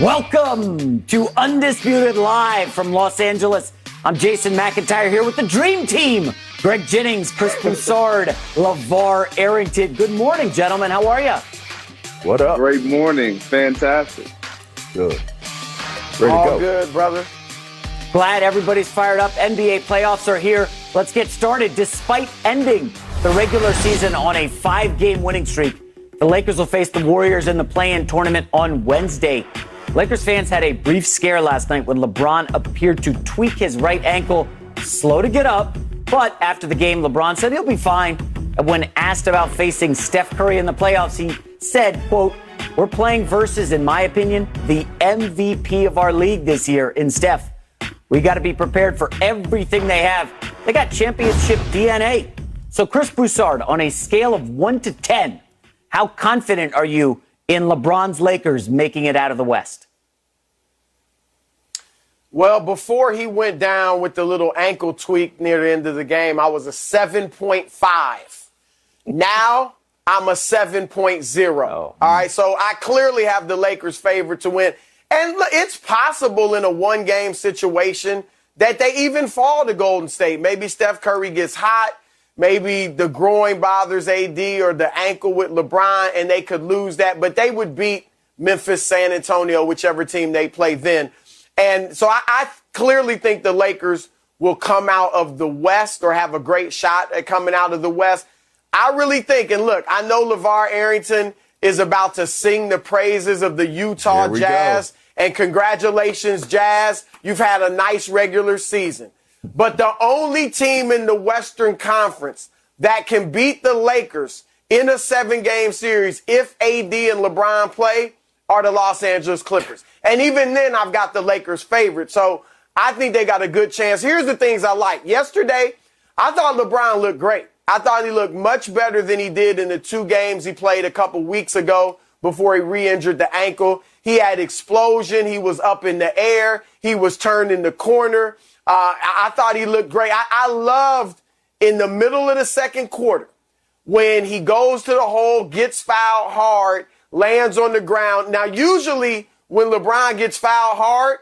Welcome to Undisputed Live from Los Angeles. I'm Jason McIntyre here with the Dream Team. Greg Jennings, Chris Broussard, LeVar Arrington. Good morning, gentlemen. How are you? What up? Great morning. Fantastic. Good. Ready All to go. good, brother. Glad everybody's fired up. NBA playoffs are here. Let's get started. Despite ending the regular season on a 5-game winning streak, the Lakers will face the Warriors in the play-in tournament on Wednesday. Lakers fans had a brief scare last night when LeBron appeared to tweak his right ankle, slow to get up. But after the game, LeBron said he'll be fine. And when asked about facing Steph Curry in the playoffs, he said, quote, "We're playing versus, in my opinion, the MVP of our league this year in Steph. We got to be prepared for everything they have. They got championship DNA." So Chris Broussard, on a scale of 1 to 10, how confident are you in LeBron's Lakers making it out of the West? Well, before he went down with the little ankle tweak near the end of the game, I was a 7.5. Now I'm a 7.0. All right, so I clearly have the Lakers favored to win. And look, it's possible in a one-game situation that they even fall to Golden State. Maybe Steph Curry gets hot. Maybe the groin bothers AD or the ankle with LeBron, and they could lose that. But they would beat Memphis, San Antonio, whichever team they play then. And so I clearly think the Lakers will come out of the West or have a great shot at coming out of the West. I really think, and look, I know LeVar Arrington is about to sing the praises of the Utah Jazz. And congratulations, Jazz. You've had a nice regular season. But the only team in the Western Conference that can beat the Lakers in a 7-game series if AD and LeBron play are the Los Angeles Clippers. And even then, I've got the Lakers favorite. So I think they got a good chance. Here's the things I like. Yesterday, I thought LeBron looked great. I thought he looked much better than he did in the 2 games he played a couple weeks ago before he re-injured the ankle. He had explosion. He was up in the air. He was turned in the corner. I thought he looked great. I loved in the middle of the second quarter when he goes to the hole, gets fouled hard, lands on the ground. Now, usually when LeBron gets fouled hard,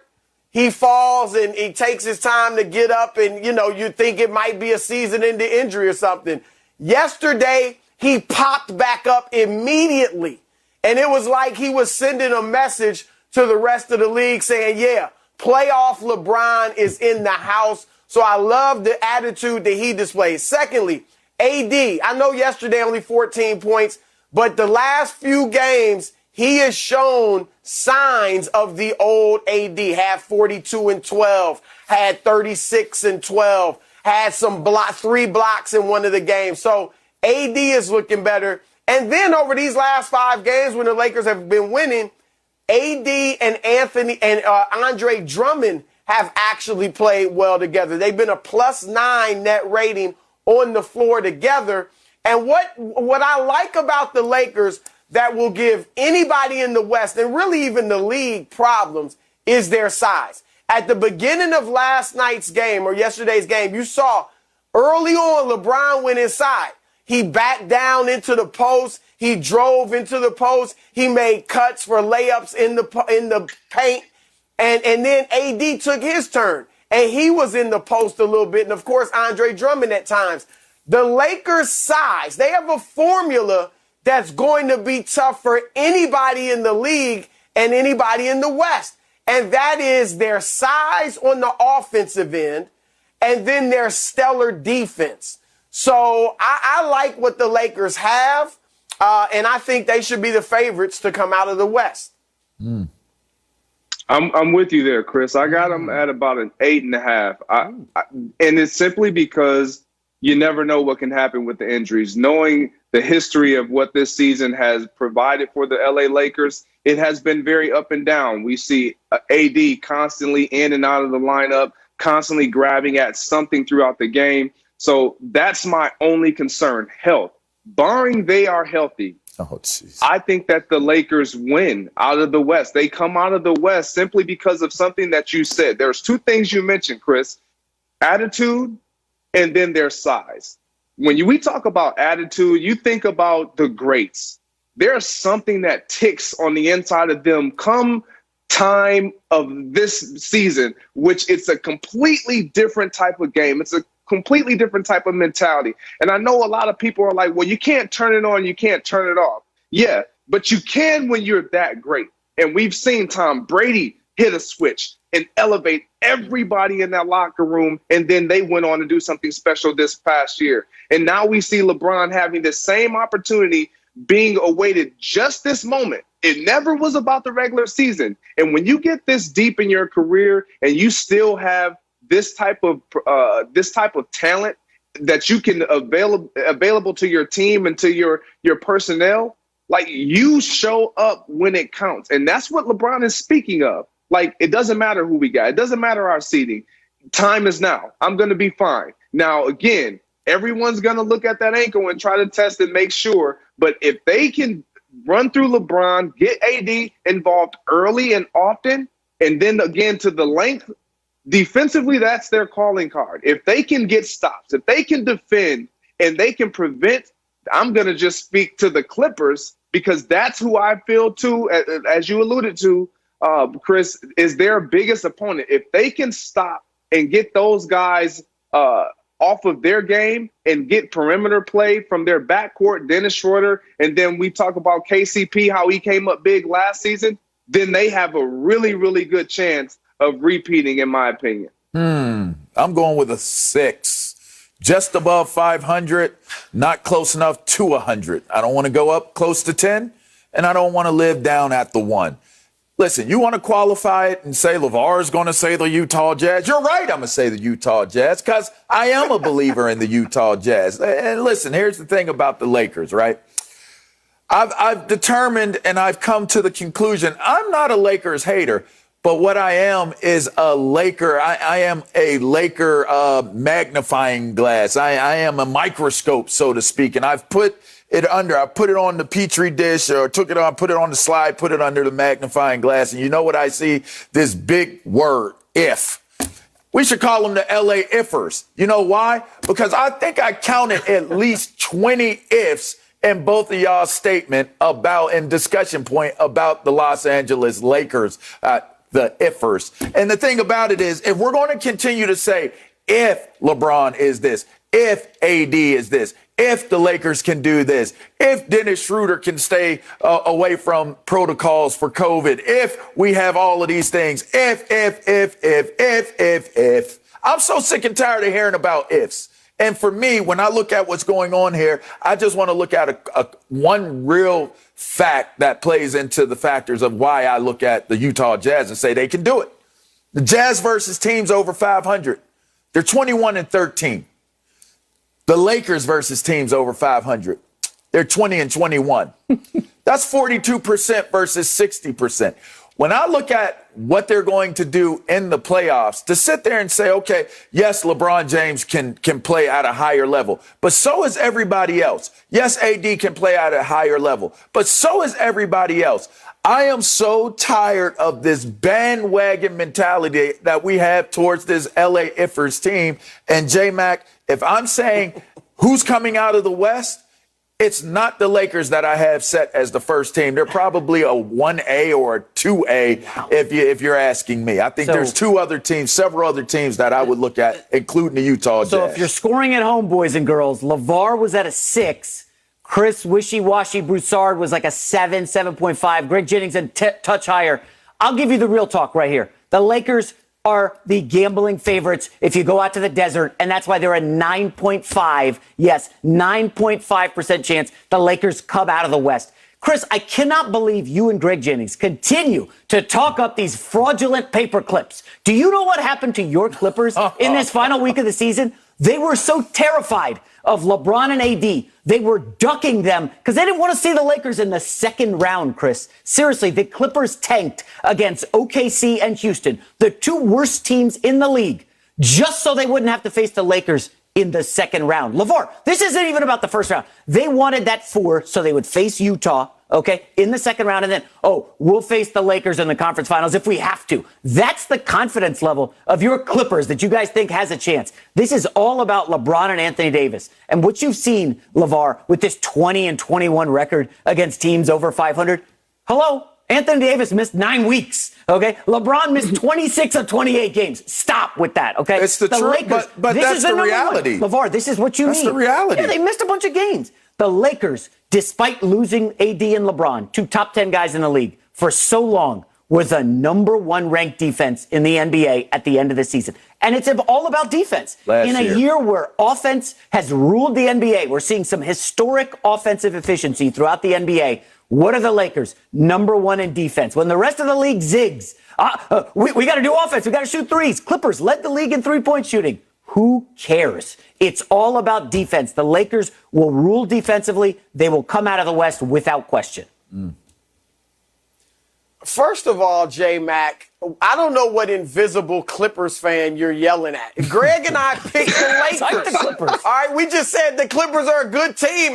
he falls and he takes his time to get up and, you think it might be a season-ending injury or something. Yesterday, he popped back up immediately. And it was like he was sending a message to the rest of the league saying, yeah, playoff LeBron is in the house. So I love the attitude that he displays. Secondly, AD, I know yesterday only 14 points, but the last few games, he has shown signs of the old AD. Had 42 and 12, had 36 and 12, had some 3 blocks in one of the games. So AD is looking better. And then over these last 5 games when the Lakers have been winning, AD and Andre Drummond have actually played well together. They've been a +9 net rating on the floor together. And what I like about the Lakers that will give anybody in the West and really even the league problems is their size. At the beginning of last night's game or yesterday's game, you saw early on LeBron went inside. He backed down into the post. He drove into the post. He made cuts for layups in the paint. And then AD took his turn. And he was in the post a little bit. And, of course, Andre Drummond at times. The Lakers' size, they have a formula that's going to be tough for anybody in the league and anybody in the West. And that is their size on the offensive end and then their stellar defense. So I like what the Lakers have, and I think they should be the favorites to come out of the West. I'm with you there, Chris. I got them at about an 8.5. And it's simply because you never know what can happen with the injuries. Knowing the history of what this season has provided for the LA Lakers, it has been very up and down. We see AD constantly in and out of the lineup, constantly grabbing at something throughout the game. So that's my only concern, health. Barring they are healthy, I think that the Lakers win out of the West. They come out of the West simply because of something that you said. There's 2 things you mentioned, Chris, attitude and then their size. When we talk about attitude, you think about the greats. There's something that ticks on the inside of them come time of this season, which it's a completely different type of game. It's a completely different type of mentality. And I know a lot of people are like, well, you can't turn it on, you can't turn it off. Yeah, but you can when you're that great. And we've seen Tom Brady hit a switch and elevate everybody in that locker room. And then they went on to do something special this past year. And now we see LeBron having the same opportunity being awaited just this moment. It never was about the regular season. And when you get this deep in your career and you still have this type of talent that you can available to your team and to your personnel, like, you show up when it counts. And that's what LeBron is speaking of. Like, it doesn't matter who we got. It doesn't matter our seeding. Time is now. I'm going to be fine. Now, again, everyone's going to look at that ankle and try to test and make sure. But if they can run through LeBron, get AD involved early and often, and then again to the length, defensively, that's their calling card. If they can get stops, if they can defend and they can prevent, I'm going to just speak to the Clippers, because that's who I feel too, as you alluded to, Chris, is their biggest opponent. If they can stop and get those guys off of their game and get perimeter play from their backcourt, Dennis Schroeder, and then we talk about KCP, how he came up big last season, then they have a really, really good chance of repeating, in my opinion. I'm going with a 6. Just above 500, not close enough to 100. I don't want to go up close to 10, and I don't want to live down at the 1. Listen, you want to qualify it and say LeVar is going to say the Utah Jazz. You're right, I'm going to say the Utah Jazz, because I am a believer in the Utah Jazz. And listen, here's the thing about the Lakers, right? I've determined and I've come to the conclusion, I'm not a Lakers hater, but what I am is a Laker. I am a Laker magnifying glass. I am a microscope, so to speak, and I've put it under. I put it on the Petri dish, or took it on, put it on the slide, put it under the magnifying glass, and you know what I see? This big word, if. We should call them the LA Ifers. You know why? Because I think I counted at least 20 ifs in both of y'all's statement about, and discussion point about the Los Angeles Lakers, the ifers. And the thing about it is, if we're going to continue to say, if LeBron is this, if AD is this, if the Lakers can do this, if Dennis Schroeder can stay away from protocols for COVID, if we have all of these things, if. I'm so sick and tired of hearing about ifs. And for me, when I look at what's going on here, I just want to look at one real fact that plays into the factors of why I look at the Utah Jazz and say they can do it. The Jazz versus teams over 500. They're 21-13. The Lakers versus teams over 500. They're 20-21. That's 42% versus 60%. When I look at what they're going to do in the playoffs, to sit there and say, okay, yes, LeBron James can play at a higher level, but so is everybody else. Yes, AD can play at a higher level, but so is everybody else. I am so tired of this bandwagon mentality that we have towards this LA Ifers team. And J-Mac, if I'm saying who's coming out of the West, it's not the Lakers that I have set as the first team. They're probably a 1A or a 2A if you're asking me. I think there's several other teams that I would look at, including the Utah Jazz. So if you're scoring at home, boys and girls, LeVar was at a 6. Chris Wishy-Washy Broussard was like a 7, 7.5. Greg Jennings a touch higher. I'll give you the real talk right here. The Lakers are the gambling favorites if you go out to the desert, and that's why they're a 9.5, yes, 9.5% chance the Lakers come out of the West. Chris, I cannot believe you and Greg Jennings continue to talk up these fraudulent paper clips. Do you know what happened to your Clippers in this final week of the season? They were so terrified of LeBron and AD. They were ducking them because they didn't want to see the Lakers in the second round, Chris. Seriously, the Clippers tanked against OKC and Houston, the two worst teams in the league, just so they wouldn't have to face the Lakers in the second round. LeVar, this isn't even about the first round. They wanted that 4 so they would face Utah, okay, in the second round, and then, we'll face the Lakers in the conference finals if we have to. That's the confidence level of your Clippers that you guys think has a chance. This is all about LeBron and Anthony Davis. And what you've seen, LeVar, with this 20-21 record against teams over 500, hello, Anthony Davis missed 9 weeks, Okay, LeBron missed 26 of 28 games. Stop with that. Okay, It's the truth, Lakers, but this that's is the number reality. one. LeVar, this is what you That's mean. the reality. Yeah, they missed a bunch of games. The Lakers, despite losing AD and LeBron, 2 top 10 guys in the league, for so long, were the number 1 ranked defense in the NBA at the end of the season. And it's all about defense. In a year where offense has ruled the NBA, we're seeing some historic offensive efficiency throughout the NBA. What are the Lakers? Number 1 in defense. When the rest of the league zigs, we got to do offense. We got to shoot threes. Clippers led the league in three-point shooting. Who cares? It's all about defense. The Lakers will rule defensively. They will come out of the West without question. First of all, J-Mac, I don't know what invisible Clippers fan you're yelling at. Greg and I picked the Lakers. Like the Clippers. All right, we just said the Clippers are a good team.